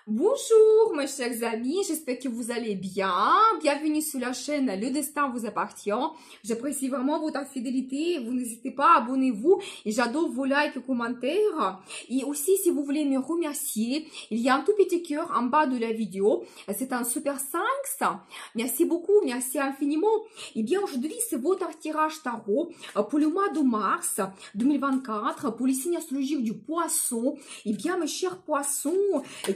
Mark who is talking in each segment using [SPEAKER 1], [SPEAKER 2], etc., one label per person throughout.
[SPEAKER 1] Bonjour mes chers amis, j'espère que vous allez bien. Bienvenue sur la chaîne Le Destin vous appartient. J'apprécie vraiment votre fidélité. Vous n'hésitez pas, abonnez-vous. Et j'adore vos likes et commentaires. Et aussi, si vous voulez me remercier, il y a un tout petit cœur en bas de la vidéo. C'est un super 5. Merci beaucoup, merci infiniment. Et bien aujourd'hui, c'est votre tirage tarot pour le mois de mars 2024 pour les signes astrologiques du poisson. Et bien mes chers poissons,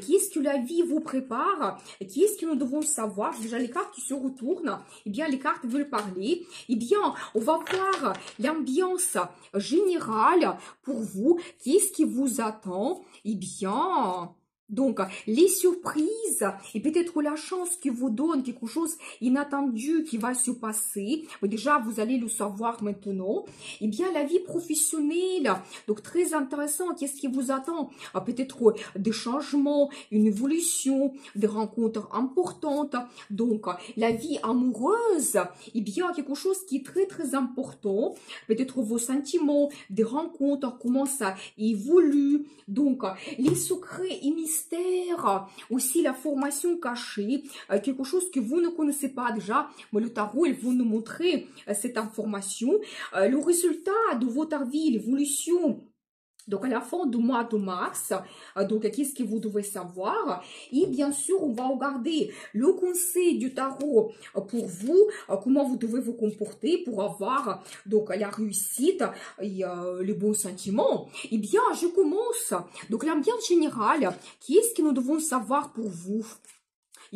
[SPEAKER 1] qui est-ce que la vie vous prépare? Qui est-ce que nous devons savoir? Déjà les cartes qui se retournent, et bien les cartes veulent parler. Et bien on va voir l'ambiance générale pour vous. Qu'est-ce qui vous attend? Et bien donc, les surprises et peut-être la chance qui vous donne quelque chose inattendu qui va se passer. Mais déjà, vous allez le savoir maintenant. Et bien, la vie professionnelle, donc très intéressant. Qu'est-ce qui vous attend? Peut-être des changements, une évolution, des rencontres importantes. Donc, la vie amoureuse, et bien, quelque chose qui est très, très important. Peut-être vos sentiments, des rencontres, comment ça évolue. Donc, les secrets et mystères, aussi la formation cachée, quelque chose que vous ne connaissez pas déjà, mais le tarot, il va nous montrer cette information. Le résultat de votre vie, l'évolution. Donc, à la fin du mois de mars, donc, qu'est-ce que vous devez savoir? Et bien sûr, on va regarder le conseil du tarot pour vous, comment vous devez vous comporter pour avoir donc la réussite et les bons sentiments. Et bien, je commence. Donc, l'ambiance générale, qu'est-ce que nous devons savoir pour vous?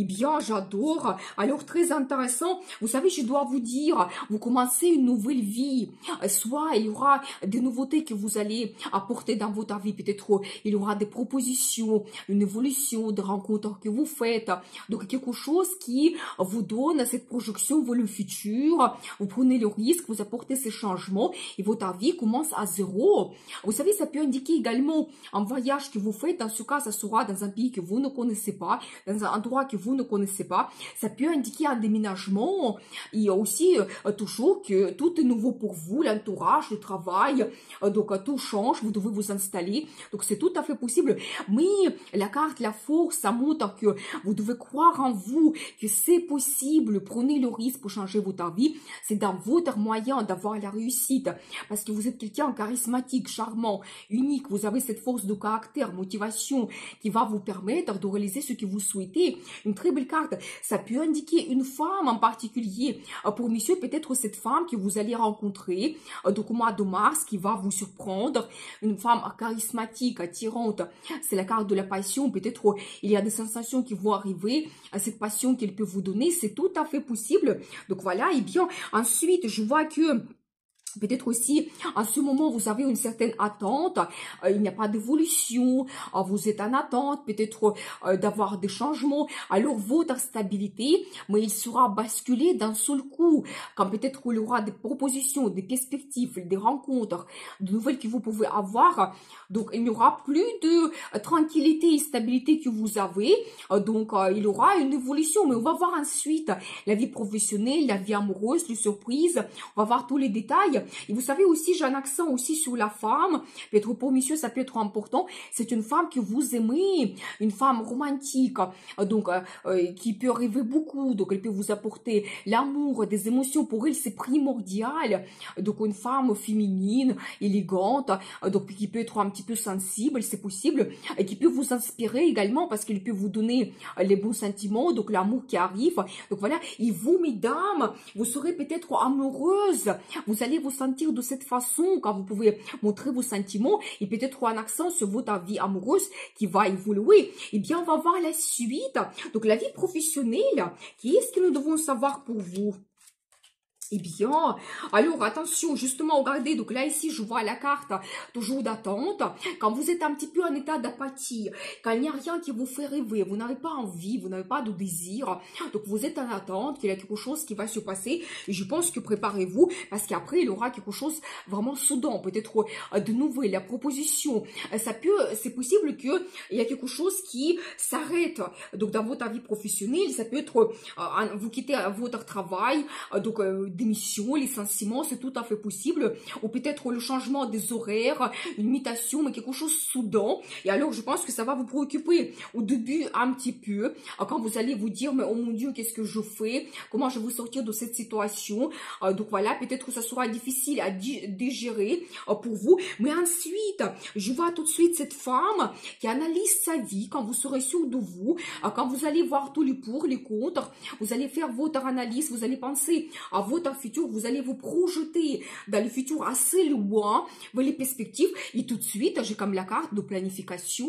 [SPEAKER 1] Eh bien, j'adore. Alors, très intéressant. Vous savez, je dois vous dire, vous commencez une nouvelle vie. Soit il y aura des nouveautés que vous allez apporter dans votre vie. Peut-être il y aura des propositions, une évolution, des rencontres que vous faites. Donc, quelque chose qui vous donne cette projection vers le futur. Vous prenez le risque, vous apportez ces changements et votre vie commence à zéro. Vous savez, ça peut indiquer également un voyage que vous faites. Dans ce cas, ça sera dans un pays que vous ne connaissez pas, dans un endroit que vous ne connaissez pas. Ça peut indiquer un déménagement et aussi toujours que tout est nouveau pour vous, l'entourage, le travail, donc tout change, vous devez vous installer, donc c'est tout à fait possible. Mais la carte, la force, ça montre que vous devez croire en vous, que c'est possible, prenez le risque pour changer votre vie, c'est dans votre moyen d'avoir la réussite, parce que vous êtes quelqu'un charismatique, charmant, unique, vous avez cette force de caractère, motivation qui va vous permettre de réaliser ce que vous souhaitez. Une très belle carte. Ça peut indiquer une femme en particulier. Pour monsieur, peut-être cette femme que vous allez rencontrer donc au mois de mars, qui va vous surprendre. Une femme charismatique, attirante. C'est la carte de la passion. Peut-être il y a des sensations qui vont arriver. Cette passion qu'elle peut vous donner, c'est tout à fait possible. Donc voilà. Et bien, ensuite, je vois que peut-être aussi, en ce moment, vous avez une certaine attente, il n'y a pas d'évolution, vous êtes en attente, peut-être d'avoir des changements. Alors, votre stabilité, mais il sera basculé d'un seul coup, quand peut-être il y aura des propositions, des perspectives, des rencontres, de nouvelles que vous pouvez avoir. Donc, il n'y aura plus de tranquillité et stabilité que vous avez. Donc, il y aura une évolution, mais on va voir ensuite la vie professionnelle, la vie amoureuse, les surprises, on va voir tous les détails. Et vous savez aussi, j'ai un accent aussi sur la femme. Peut-être pour monsieur, ça peut être important. C'est une femme que vous aimez, une femme romantique, donc qui peut rêver beaucoup. Donc elle peut vous apporter l'amour, des émotions. Pour elle, c'est primordial. Donc une femme féminine, élégante, donc qui peut être un petit peu sensible, c'est possible, et qui peut vous inspirer également parce qu'elle peut vous donner les bons sentiments, donc l'amour qui arrive. Donc voilà. Et vous, mesdames, vous serez peut-être amoureuses. Vous allez vous sentir de cette façon quand vous pouvez montrer vos sentiments et peut-être un accent sur votre vie amoureuse qui va évoluer. Eh bien, on va voir la suite. Donc, la vie professionnelle, qu'est-ce que nous devons savoir pour vous? Eh bien, alors attention, justement, regardez, donc là ici, je vois la carte toujours d'attente. Quand vous êtes un petit peu en état d'apathie, quand il n'y a rien qui vous fait rêver, vous n'avez pas envie, vous n'avez pas de désir, donc vous êtes en attente qu'il y a quelque chose qui va se passer. Et je pense que préparez-vous, parce qu'après, il y aura quelque chose vraiment soudain, peut-être de nouvelles, la proposition. C'est possible qu'il y a quelque chose qui s'arrête. Donc, dans votre vie professionnelle, ça peut être, vous quittez votre travail, donc démission, licenciement, c'est tout à fait possible, ou peut-être le changement des horaires, une mutation, mais quelque chose soudain. Et alors, je pense que ça va vous préoccuper au début un petit peu, quand vous allez vous dire, mais oh mon Dieu, qu'est-ce que je fais? Comment je vais sortir de cette situation? Donc voilà, peut-être que ça sera difficile à digérer pour vous. Mais ensuite, je vois tout de suite cette femme qui analyse sa vie quand vous serez sûr de vous, quand vous allez voir tous les pour, les contre, vous allez faire votre analyse, vous allez penser à votre futur, vous allez vous projeter dans le futur assez loin, vers les perspectives, et tout de suite, j'ai comme la carte de planification.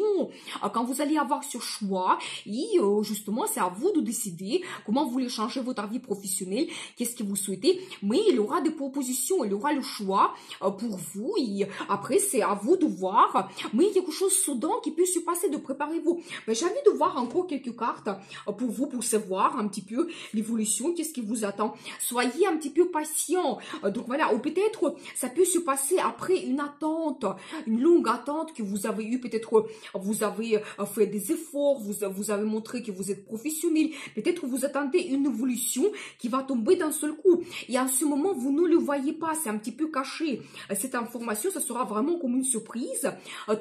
[SPEAKER 1] Quand vous allez avoir ce choix, et justement, c'est à vous de décider comment vous voulez changer votre vie professionnelle, qu'est-ce que vous souhaitez, mais il y aura des propositions, il y aura le choix pour vous, et après, c'est à vous de voir, mais il y a quelque chose soudain qui peut se passer, de préparer-vous. Mais j'ai envie de voir encore quelques cartes pour vous, pour savoir un petit peu l'évolution, qu'est-ce qui vous attend. Soyez un petit peu patient. Donc voilà, ou peut-être ça peut se passer après une attente, une longue attente que vous avez eue. Peut-être vous avez fait des efforts, vous avez montré que vous êtes professionnel. Peut-être vous attendez une évolution qui va tomber d'un seul coup. Et en ce moment, vous ne le voyez pas, c'est un petit peu caché. Cette information, ça sera vraiment comme une surprise.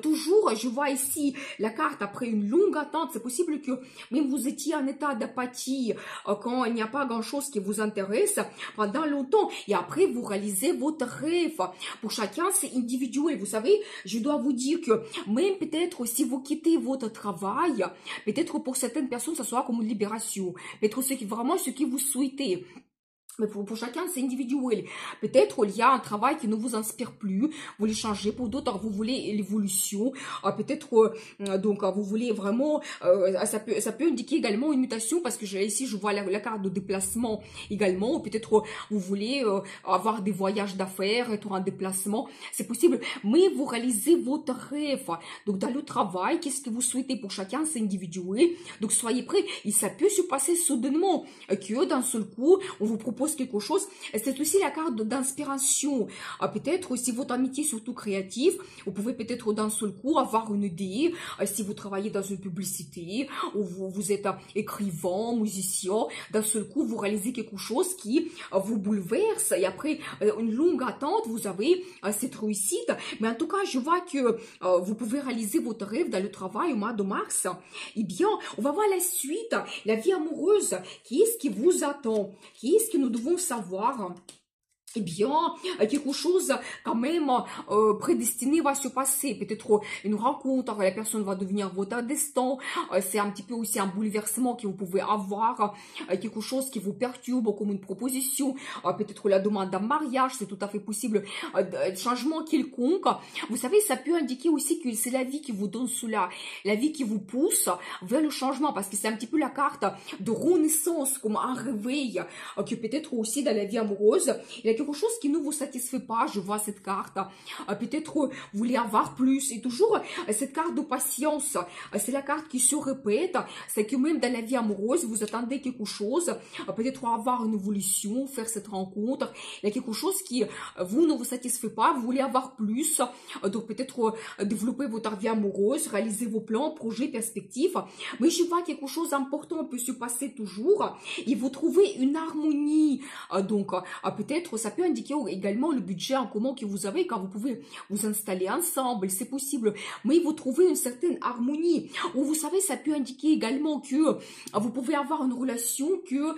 [SPEAKER 1] Toujours, je vois ici la carte après une longue attente. C'est possible que même vous étiez en état d'apathie quand il n'y a pas grand-chose qui vous intéresse pendant longtemps. Et après, vous réalisez votre rêve. Pour chacun, c'est individuel. Vous savez, je dois vous dire que même peut-être si vous quittez votre travail, peut-être pour certaines personnes, ça sera comme une libération. Peut-être vraiment ce que vous souhaitez. Mais pour chacun, c'est individuel. Peut-être il y a un travail qui ne vous inspire plus, vous voulez changer. Pour d'autres, vous voulez l'évolution. Peut-être, donc, vous voulez vraiment, ça peut indiquer également une mutation, parce que ici, je vois la carte de déplacement également. Ou peut-être, vous voulez avoir des voyages d'affaires, être en déplacement. C'est possible. Mais vous réalisez votre rêve. Donc, dans le travail, qu'est-ce que vous souhaitez? Pour chacun, c'est individuel. Donc, soyez prêts. Et ça peut se passer soudainement, que d'un seul coup, on vous propose quelque chose. C'est aussi la carte d'inspiration. Peut-être si votre amitié est surtout créative, vous pouvez peut-être d'un seul coup avoir une idée. Si vous travaillez dans une publicité, ou vous êtes écrivain, musicien, d'un seul coup vous réalisez quelque chose qui vous bouleverse, et après une longue attente, vous avez cette réussite. Mais en tout cas, je vois que vous pouvez réaliser votre rêve dans le travail au mois de mars. Eh bien, on va voir la suite, la vie amoureuse. Qu'est-ce qui vous attend? Qu'est-ce que nous devons savoir? Eh bien, quelque chose quand même prédestiné va se passer. Peut-être une rencontre, la personne va devenir votre destin. C'est un petit peu aussi un bouleversement que vous pouvez avoir. Quelque chose qui vous perturbe comme une proposition. Peut-être la demande d'un mariage, c'est tout à fait possible. Changement quelconque. Vous savez, ça peut indiquer aussi que c'est la vie qui vous donne cela. La vie qui vous pousse vers le changement. Parce que c'est un petit peu la carte de renaissance, comme un réveil. Que peut-être aussi dans la vie amoureuse, il y a quelque chose qui ne vous satisfait pas, je vois cette carte. Peut-être vous voulez avoir plus. Et toujours cette carte de patience, c'est la carte qui se répète. C'est que même dans la vie amoureuse, vous attendez quelque chose. Peut-être avoir une évolution, faire cette rencontre. Il y a quelque chose qui vous ne vous satisfait pas, vous voulez avoir plus. Donc peut-être développer votre vie amoureuse, réaliser vos plans, projets, perspectives. Mais je vois quelque chose d'important peut se passer toujours. Et vous trouvez une harmonie. Donc peut-être ça peut indiquer également le budget en commun que vous avez quand vous pouvez vous installer ensemble, c'est possible. Mais vous trouvez une certaine harmonie. Ou vous savez, ça peut indiquer également que vous pouvez avoir une relation que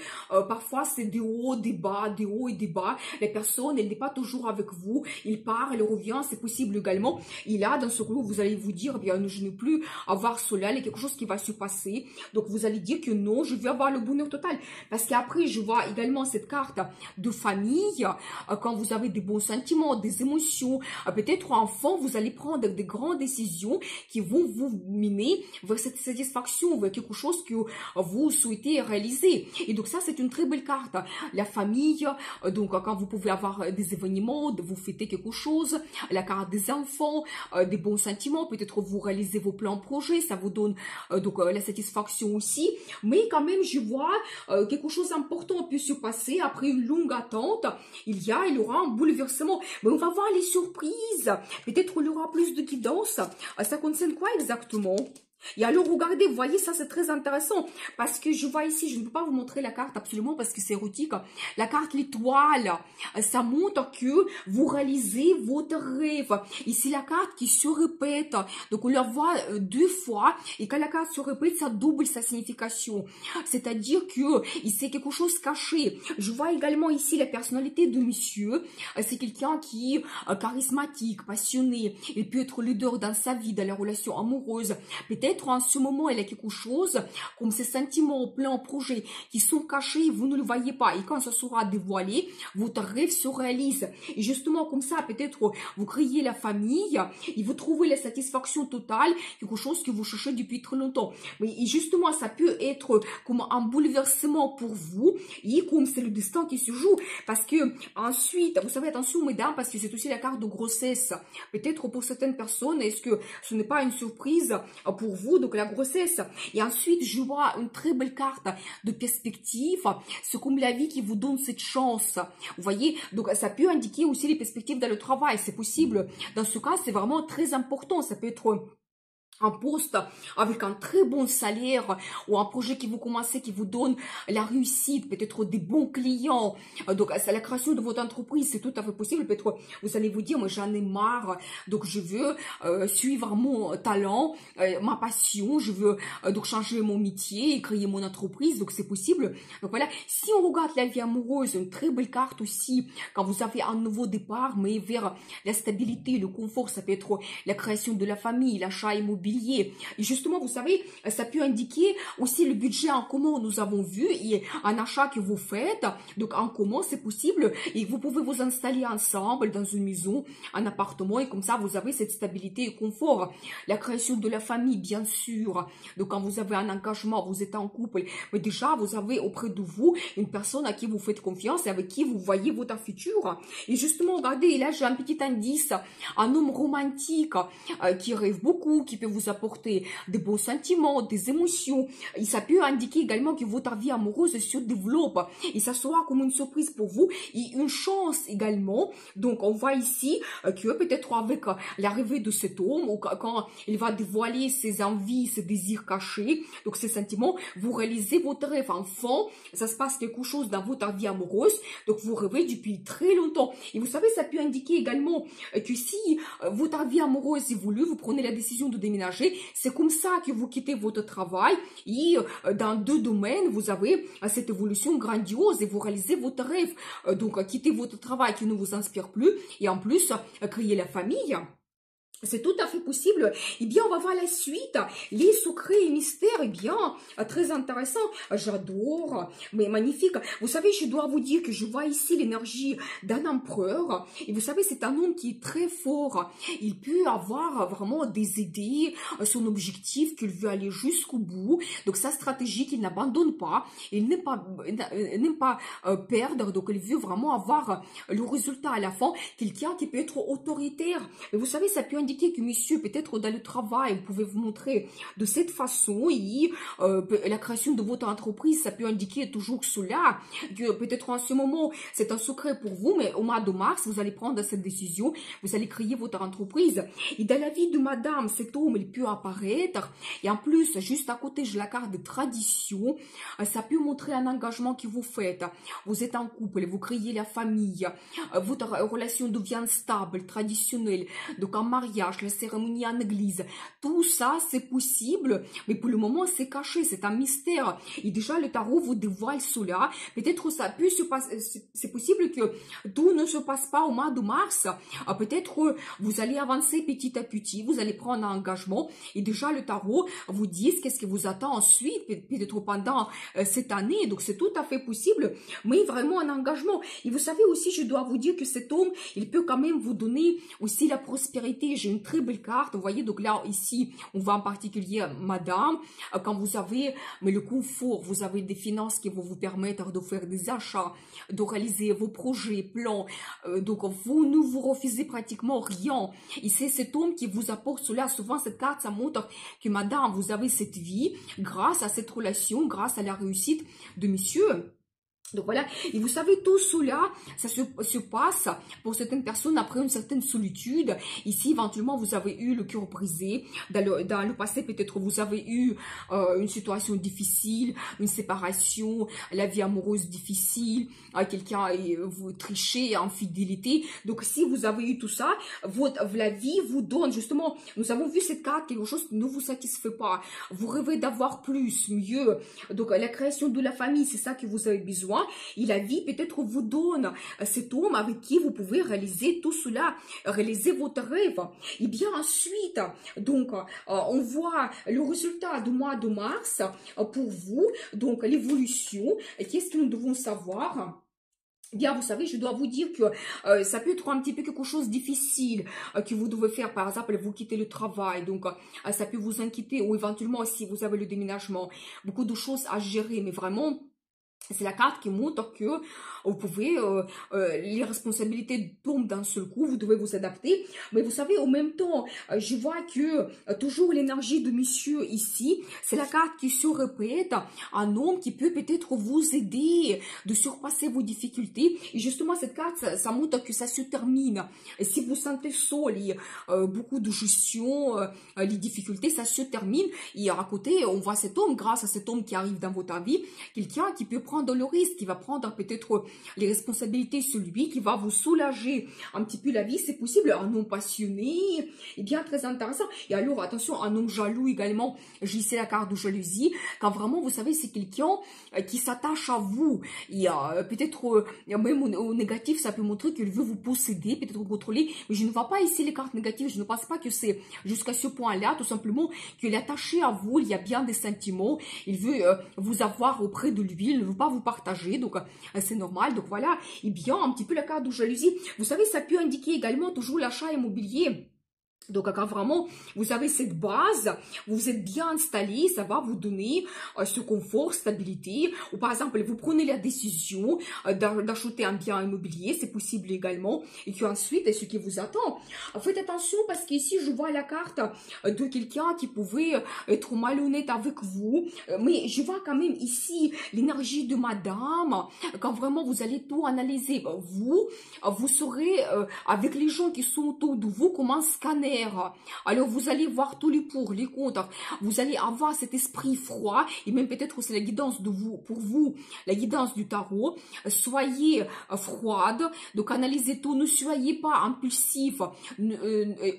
[SPEAKER 1] parfois c'est des hauts, des bas, des hauts et des bas. La personne, elle n'est pas toujours avec vous. Il part, elle revient, c'est possible également. Et là, dans ce rôle, vous allez vous dire, eh bien, je ne veux plus avoir cela, il y a quelque chose qui va se passer. Donc, vous allez dire que non, je veux avoir le bonheur total. Parce qu'après, je vois également cette carte de famille. Quand vous avez des bons sentiments, des émotions, peut-être enfant, vous allez prendre des grandes décisions qui vont vous mener vers cette satisfaction, vers quelque chose que vous souhaitez réaliser. Et donc ça, c'est une très belle carte. La famille, donc quand vous pouvez avoir des événements, vous fêter quelque chose, la carte des enfants, des bons sentiments, peut-être vous réalisez vos plans projets, ça vous donne donc la satisfaction aussi. Mais quand même, je vois quelque chose d'important peut se passer après une longue attente. Il y aura un bouleversement. Mais on va voir les surprises. Peut-être il y aura plus de guidance. Ça concerne quoi exactement? Et alors, regardez, vous voyez, ça c'est très intéressant parce que je vois ici, je ne peux pas vous montrer la carte absolument parce que c'est érotique. La carte l'étoile, ça montre que vous réalisez votre rêve. Ici, la carte qui se répète. Donc, on la voit deux fois et quand la carte se répète, ça double sa signification. C'est-à-dire que c'est quelque chose caché. Je vois également ici la personnalité de monsieur. C'est quelqu'un qui est charismatique, passionné. Il peut être leader dans sa vie, dans la relation amoureuse. Peut-être en ce moment, il y a quelque chose comme ces sentiments plein projet qui sont cachés, vous ne le voyez pas. Et quand ça sera dévoilé, votre rêve se réalise. Et justement, comme ça, peut-être vous créez la famille et vous trouvez la satisfaction totale, quelque chose que vous cherchez depuis très longtemps. Mais justement, ça peut être comme un bouleversement pour vous et comme c'est le destin qui se joue. Parce que ensuite, vous savez, attention mesdames, parce que c'est aussi la carte de grossesse. Peut-être pour certaines personnes, est-ce que ce n'est pas une surprise pour vous, donc la grossesse. Et ensuite, je vois une très belle carte de perspective. C'est comme la vie qui vous donne cette chance. Vous voyez, donc ça peut indiquer aussi les perspectives dans le travail. C'est possible. Dans ce cas, c'est vraiment très important. Ça peut être un poste avec un très bon salaire ou un projet qui vous commencez, qui vous donne la réussite, peut-être des bons clients. Donc, c'est la création de votre entreprise, c'est tout à fait possible. Peut-être vous allez vous dire, moi j'en ai marre, donc je veux suivre mon talent, ma passion, je veux donc changer mon métier et créer mon entreprise, donc c'est possible. Donc voilà, si on regarde la vie amoureuse, une très belle carte aussi, quand vous avez un nouveau départ, mais vers la stabilité, le confort, ça peut être la création de la famille, l'achat immobilier. Et justement, vous savez, ça peut indiquer aussi le budget en commun, nous avons vu, et un achat que vous faites, donc en commun, c'est possible, et vous pouvez vous installer ensemble dans une maison, un appartement, et comme ça, vous avez cette stabilité et confort. La création de la famille, bien sûr, donc quand vous avez un engagement, vous êtes en couple, mais déjà, vous avez auprès de vous une personne à qui vous faites confiance et avec qui vous voyez votre futur. Et justement, regardez, là, j'ai un petit indice, un homme romantique qui rêve beaucoup, qui peut vous apporter des bons sentiments, des émotions. Et ça peut indiquer également que votre vie amoureuse se développe. Et ça sera comme une surprise pour vous et une chance également. Donc, on voit ici que peut-être avec l'arrivée de cet homme ou quand il va dévoiler ses envies, ses désirs cachés, donc ces sentiments, vous réalisez votre rêve. Enfin, ça se passe quelque chose dans votre vie amoureuse. Donc, vous rêvez depuis très longtemps. Et vous savez, ça peut indiquer également que si votre vie amoureuse évolue, vous prenez la décision de déménager. C'est comme ça que vous quittez votre travail et dans deux domaines, vous avez cette évolution grandiose et vous réalisez votre rêve. Donc, quitter votre travail qui ne vous inspire plus et en plus, créer la famille. C'est tout à fait possible. Eh bien, on va voir la suite. Les secrets et mystères, eh bien, très intéressant. J'adore, mais magnifique. Vous savez, je dois vous dire que je vois ici l'énergie d'un empereur. Et vous savez, c'est un homme qui est très fort. Il peut avoir vraiment des idées, son objectif, qu'il veut aller jusqu'au bout. Donc, sa stratégie qu'il n'abandonne pas. Il n'aime pas perdre. Donc, il veut vraiment avoir le résultat à la fin. Quelqu'un qui peut être autoritaire. Mais vous savez, ça peut indiquer que monsieur, peut-être dans le travail, vous pouvez vous montrer de cette façon et la création de votre entreprise, ça peut indiquer toujours cela, que peut-être en ce moment, c'est un secret pour vous, mais au mois de mars, vous allez prendre cette décision, vous allez créer votre entreprise. Et dans la vie de madame, cet homme, il peut apparaître, et en plus, juste à côté, j'ai la carte de tradition, ça peut montrer un engagement que vous faites. Vous êtes en couple, vous créez la famille, votre relation devient stable, traditionnelle, donc en mariage, la cérémonie en église, tout ça c'est possible, mais pour le moment c'est caché, c'est un mystère. Et déjà le tarot vous dévoile cela. Peut-être ça peut se passer, c'est possible que tout ne se passe pas au mois de mars. Peut-être vous allez avancer petit à petit, vous allez prendre un engagement et déjà le tarot vous dit qu'est-ce qui vous attend ensuite, peut-être pendant cette année. Donc c'est tout à fait possible, mais vraiment un engagement. Et vous savez aussi, je dois vous dire que cet homme, il peut quand même vous donner aussi la prospérité. J'ai une très belle carte, vous voyez, donc là, ici, on voit en particulier madame, quand vous avez, mais le confort, vous avez des finances qui vont vous permettre de faire des achats, de réaliser vos projets, plans, donc vous ne vous refusez pratiquement rien, et c'est cet homme qui vous apporte cela. Souvent, cette carte, ça montre que madame, vous avez cette vie grâce à cette relation, grâce à la réussite de monsieur. Donc voilà, et vous savez, tout cela, ça se passe pour certaines personnes après une certaine solitude. Ici, éventuellement, vous avez eu le cœur brisé. Dans le passé, peut-être vous avez eu une situation difficile, une séparation, la vie amoureuse difficile, quelqu'un, vous trichez, infidélité. Donc si vous avez eu tout ça, la vie vous donne, justement, nous avons vu cette carte, quelque chose qui ne vous satisfait pas. Vous rêvez d'avoir plus, mieux. Donc la création de la famille, c'est ça que vous avez besoin. Et la vie peut-être vous donne cet homme avec qui vous pouvez réaliser tout cela, réaliser votre rêve. Et bien ensuite, donc on voit le résultat du mois de mars pour vous, donc l'évolution. Qu'est-ce que nous devons savoir? Bien, vous savez, je dois vous dire que ça peut être un petit peu quelque chose de difficile que vous devez faire. Par exemple, vous quittez le travail, donc ça peut vous inquiéter, ou éventuellement si vous avez le déménagement, beaucoup de choses à gérer, mais vraiment, c'est la carte qui montre que vous pouvez, les responsabilités tombent d'un seul coup, vous devez vous adapter. Mais vous savez, en même temps, je vois que toujours l'énergie de monsieur ici, c'est la carte qui se répète, un homme qui peut peut-être vous aider de surpasser vos difficultés. Et justement, cette carte, ça montre que ça se termine. Et si vous sentez seul, et, beaucoup de gestion, les difficultés, ça se termine. Et à côté, on voit cet homme, grâce à cet homme qui arrive dans votre vie, quelqu'un qui peut prendre le risque, qui va prendre peut-être les responsabilités, celui qui va vous soulager un petit peu la vie, c'est possible, un homme passionné, et bien très intéressant. Et alors, attention, un homme jaloux également, j'ai ici la carte de jalousie, quand vraiment, vous savez, c'est quelqu'un qui s'attache à vous, et peut-être, même au négatif, ça peut montrer qu'il veut vous posséder, peut-être vous contrôler, mais je ne vois pas ici les cartes négatives, je ne pense pas que c'est jusqu'à ce point-là, tout simplement, qu'il est attaché à vous, il y a bien des sentiments, il veut vous avoir auprès de lui, il ne veut pas vous partager, donc c'est normal. Donc voilà, et bien un petit peu la carte de jalousie, vous savez, ça peut indiquer également toujours l'achat immobilier. Donc, quand vraiment, vous avez cette base, vous êtes bien installé, ça va vous donner ce confort, stabilité. Ou par exemple, vous prenez la décision d'acheter un bien immobilier, c'est possible également. Et qu'ensuite, ce qui vous attend. Faites attention parce qu'ici, je vois la carte de quelqu'un qui pouvait être malhonnête avec vous. Mais je vois quand même ici l'énergie de madame. Quand vraiment vous allez tout analyser, vous saurez avec les gens qui sont autour de vous comme un scanner. Alors vous allez voir tous les pour, les contre, vous allez avoir cet esprit froid et même peut-être c'est la guidance de vous, pour vous, la guidance du tarot. Soyez froide, donc analysez tout, ne soyez pas impulsif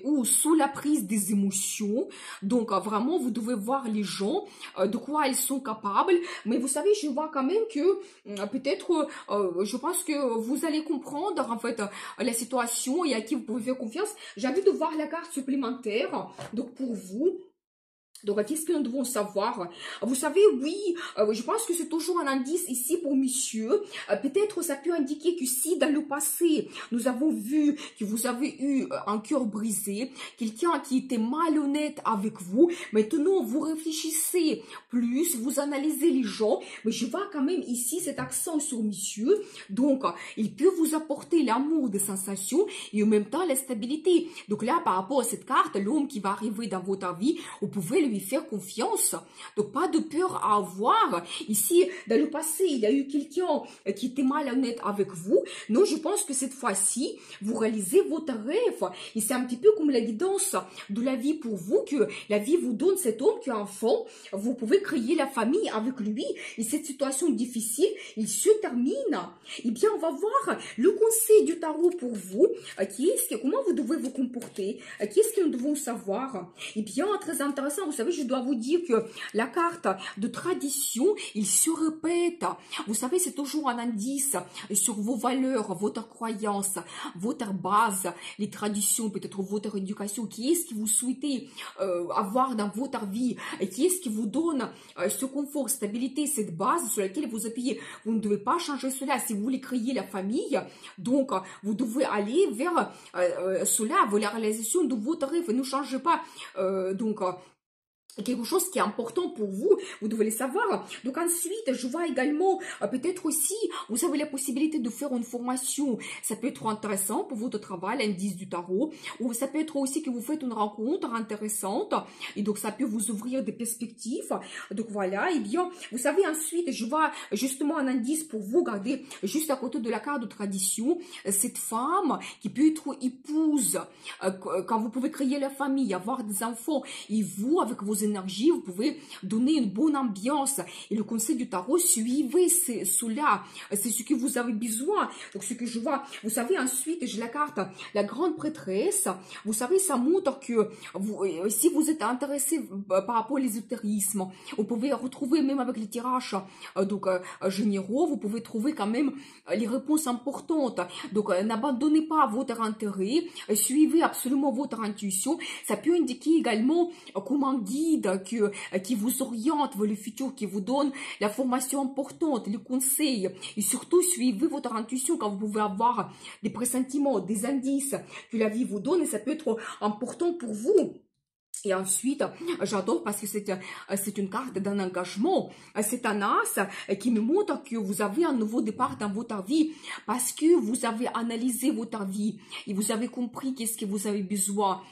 [SPEAKER 1] ou sous la prise des émotions. Donc vraiment vous devez voir les gens, de quoi ils sont capables. Mais vous savez, je vois quand même que peut-être, je pense que vous allez comprendre en fait la situation et à qui vous pouvez faire confiance. J'ai envie de voir la carte supplémentaire, donc pour vous. Donc, qu'est-ce que nous devons savoir? Vous savez, oui, je pense que c'est toujours un indice ici pour monsieur. Peut-être ça peut indiquer que si dans le passé, nous avons vu que vous avez eu un cœur brisé, quelqu'un qui était malhonnête avec vous, maintenant vous réfléchissez plus, vous analysez les gens, mais je vois quand même ici cet accent sur monsieur. Donc, il peut vous apporter l'amour des sensations et en même temps la stabilité. Donc là, par rapport à cette carte, l'homme qui va arriver dans votre vie, vous pouvez lui faire confiance. Donc, pas de peur à avoir. Ici, dans le passé, il y a eu quelqu'un qui était malhonnête avec vous. Non, je pense que cette fois-ci, vous réalisez votre rêve. Et c'est un petit peu comme la guidance de la vie pour vous, que la vie vous donne cet homme qui est enfant. Vous pouvez créer la famille avec lui. Et cette situation difficile, il se termine. Eh bien, on va voir le conseil du tarot pour vous. Comment vous devez vous comporter? Qu'est-ce que nous devons savoir? Eh bien, très intéressant. Vous savez, je dois vous dire que la carte de tradition, il se répète. Vous savez, c'est toujours un indice sur vos valeurs, votre croyance, votre base, les traditions, peut-être votre éducation. Qui est-ce que vous souhaitez avoir dans votre vie? Et qui est-ce qui vous donne ce confort, stabilité, cette base sur laquelle vous appuyez? Vous ne devez pas changer cela. Si vous voulez créer la famille, donc vous devez aller vers cela, vers la réalisation de votre rêve. Ne changez pas. quelque chose qui est important pour vous, vous devez le savoir. Donc ensuite, je vois également, peut-être aussi, vous avez la possibilité de faire une formation. Ça peut être intéressant pour votre travail, l'indice du tarot. Ou ça peut être aussi que vous faites une rencontre intéressante. Et donc, ça peut vous ouvrir des perspectives. Donc voilà, et bien, vous savez, ensuite, je vois justement un indice pour vous. Regardez, juste à côté de la carte de tradition, cette femme qui peut être épouse, quand vous pouvez créer la famille, avoir des enfants, et vous, avec vos énergies, vous pouvez donner une bonne ambiance. Et le conseil du tarot, suivez cela. C'est ce que vous avez besoin. Donc, ce que je vois, vous savez, ensuite, j'ai la carte, la grande prêtresse. Vous savez, ça montre que vous, si vous êtes intéressé par rapport à l'ésotérisme, vous pouvez retrouver même avec les tirages généraux, vous pouvez trouver quand même les réponses importantes. Donc, n'abandonnez pas votre intérêt, suivez absolument votre intuition. Ça peut indiquer également comme un guide qui vous oriente vers le futur, qui vous donne la formation importante, les conseils. Et surtout, suivez votre intuition quand vous pouvez avoir des pressentiments, des indices que la vie vous donne, et ça peut être important pour vous. Et ensuite, j'adore parce que c'est une carte d'un engagement. C'est un as qui me montre que vous avez un nouveau départ dans votre vie parce que vous avez analysé votre vie et vous avez compris qu'est-ce que vous avez besoin.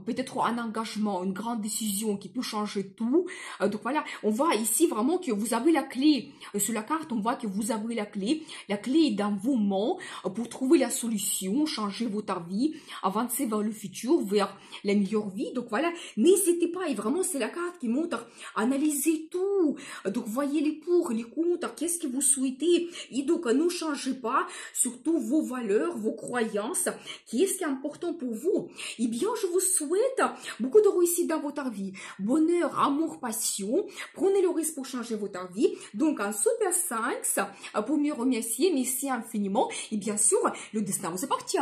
[SPEAKER 1] Peut-être un engagement, une grande décision qui peut changer tout. Donc voilà, on voit ici vraiment que vous avez la clé. Sur la carte, on voit que vous avez la clé. La clé est dans vos mains pour trouver la solution, changer votre vie, avancer vers le futur, vers la meilleure vie. Donc voilà. N'hésitez pas, et vraiment c'est la carte qui montre, analysez tout, donc voyez les pour, les contre, qu'est-ce que vous souhaitez, et donc ne changez pas, surtout vos valeurs, vos croyances, qu'est-ce qui est important pour vous. Et bien je vous souhaite beaucoup de réussite dans votre vie, bonheur, amour, passion, prenez le risque pour changer votre vie, donc un super 5 pour mieux remercier, merci infiniment, et bien sûr le destin vous appartient.